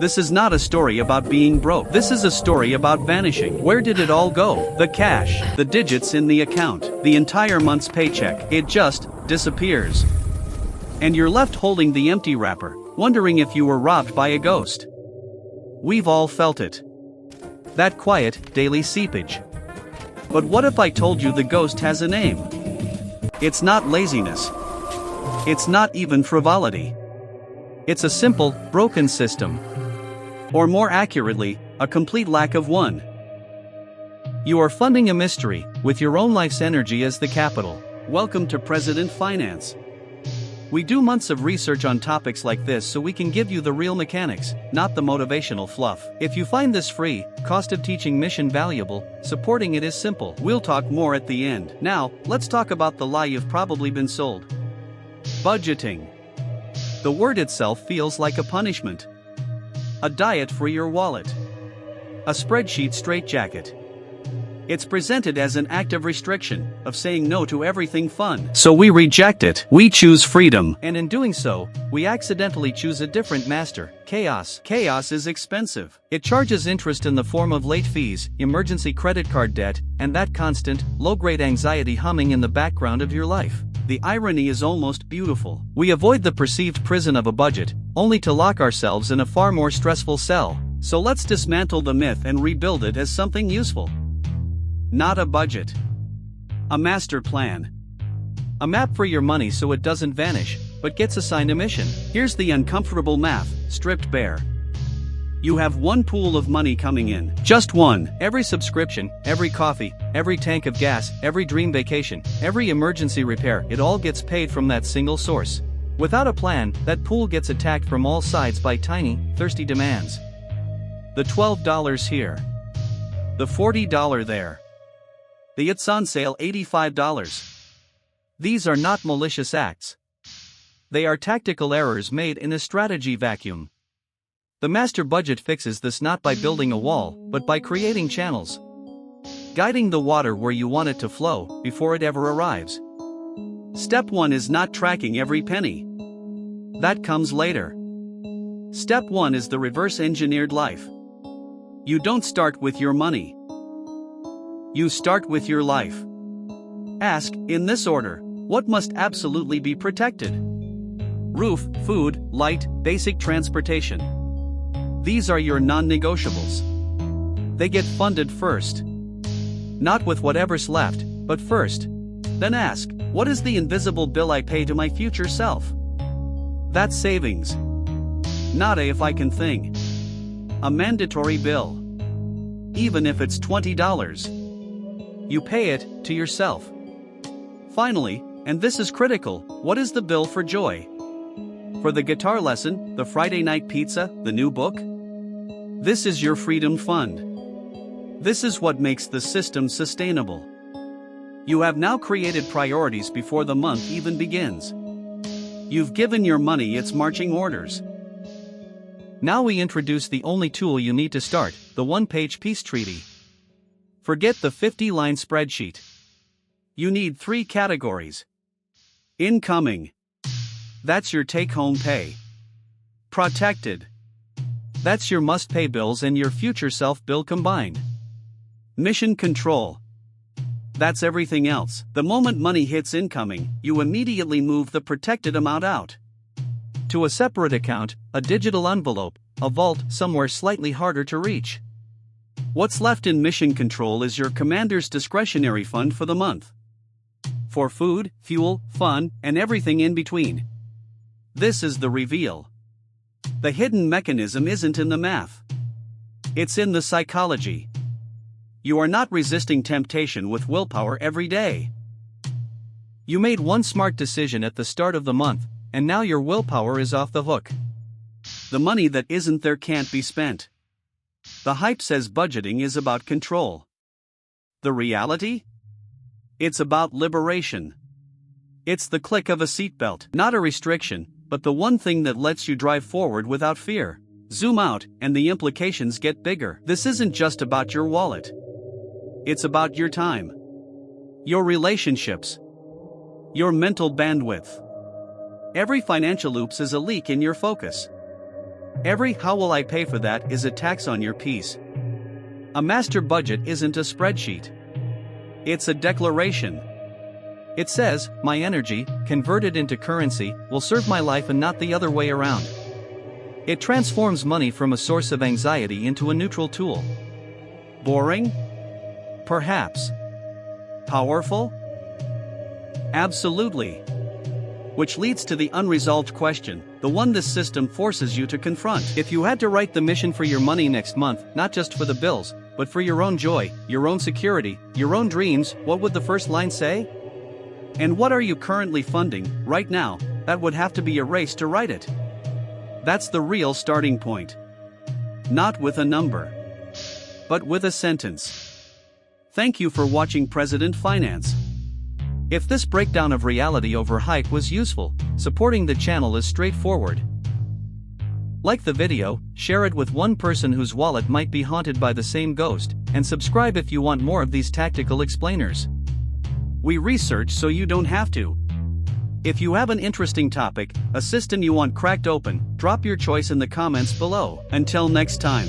This is not a story about being broke. This is a story about vanishing. Where did it all go? The cash, the digits in the account, the entire month's paycheck. It just disappears. And you're left holding the empty wrapper, wondering if you were robbed by a ghost. We've all felt it. That quiet, daily seepage. But what if I told you the ghost has a name? It's not laziness. It's not even frivolity. It's a simple, broken system. Or more accurately, a complete lack of one. You are funding a mystery, with your own life's energy as the capital. Welcome to President Finance. We do months of research on topics like this so we can give you the real mechanics, not the motivational fluff. If you find this free, cost of teaching mission valuable, supporting it is simple. We'll talk more at the end. Now, let's talk about the lie you've probably been sold. Budgeting. The word itself feels like a punishment. A diet for your wallet. A spreadsheet straitjacket. It's presented as an act of restriction, of saying no to everything fun. So we reject it. We choose freedom. And in doing so, we accidentally choose a different master, chaos. Chaos is expensive. It charges interest in the form of late fees, emergency credit card debt, and that constant, low-grade anxiety humming in the background of your life. The irony is almost beautiful. We avoid the perceived prison of a budget, only to lock ourselves in a far more stressful cell. So let's dismantle the myth and rebuild it as something useful. Not a budget. A master plan. A map for your money so it doesn't vanish, but gets assigned a mission. Here's the uncomfortable math, stripped bare. You have one pool of money coming in. Just one. Every subscription, every coffee, every tank of gas, every dream vacation, every emergency repair, it all gets paid from that single source. Without a plan, that pool gets attacked from all sides by tiny, thirsty demands. The $12 here. The $40 there. The it's on sale $85. These are not malicious acts. They are tactical errors made in a strategy vacuum. The master budget fixes this not by building a wall, but by creating channels. Guiding the water where you want it to flow, before it ever arrives. Step 1 is not tracking every penny. That comes later. Step 1 is the reverse-engineered life. You don't start with your money. You start with your life. Ask, in this order, what must absolutely be protected? Roof, food, light, basic transportation. These are your non-negotiables. They get funded first. Not with whatever's left, but first. Then ask, what is the invisible bill I pay to my future self? That's savings. Not a if I can thing. A mandatory bill. Even if it's $20. You pay it, to yourself. Finally, and this is critical, what is the bill for joy? For the guitar lesson, the Friday night pizza, the new book? This is your freedom fund. This is what makes the system sustainable. You have now created priorities before the month even begins. You've given your money its marching orders. Now we introduce the only tool you need to start, the one-page peace treaty. Forget the 50-line spreadsheet. You need 3 categories. Incoming. That's your take-home pay. Protected. That's your must-pay bills and your future self bill combined. Mission control. That's everything else. The moment money hits incoming, you immediately move the protected amount out. To a separate account, a digital envelope, a vault somewhere slightly harder to reach. What's left in mission control is your commander's discretionary fund for the month. For food, fuel, fun, and everything in between. This is the reveal. The hidden mechanism isn't in the math. It's in the psychology. You are not resisting temptation with willpower every day. You made one smart decision at the start of the month, and now your willpower is off the hook. The money that isn't there can't be spent. The hype says budgeting is about control. The reality? It's about liberation. It's the click of a seatbelt, not a restriction, but the one thing that lets you drive forward without fear. Zoom out, and the implications get bigger. This isn't just about your wallet. It's about your time. Your relationships. Your mental bandwidth. Every financial oops is a leak in your focus. Every "how will I pay for that" is a tax on your peace. A master budget isn't a spreadsheet. It's a declaration. It says, my energy, converted into currency, will serve my life and not the other way around. It transforms money from a source of anxiety into a neutral tool. Boring? Perhaps. Powerful? Absolutely. Which leads to the unresolved question, the one this system forces you to confront. If you had to write the mission for your money next month, not just for the bills, but for your own joy, your own security, your own dreams, what would the first line say? And what are you currently funding, right now, that would have to be erased to write it? That's the real starting point. Not with a number, but with a sentence. Thank you for watching President Finance. If this breakdown of reality over hype was useful, supporting the channel is straightforward. Like the video, share it with one person whose wallet might be haunted by the same ghost, and subscribe if you want more of these tactical explainers. We research so you don't have to. If you have an interesting topic, a system you want cracked open, drop your choice in the comments below. Until next time.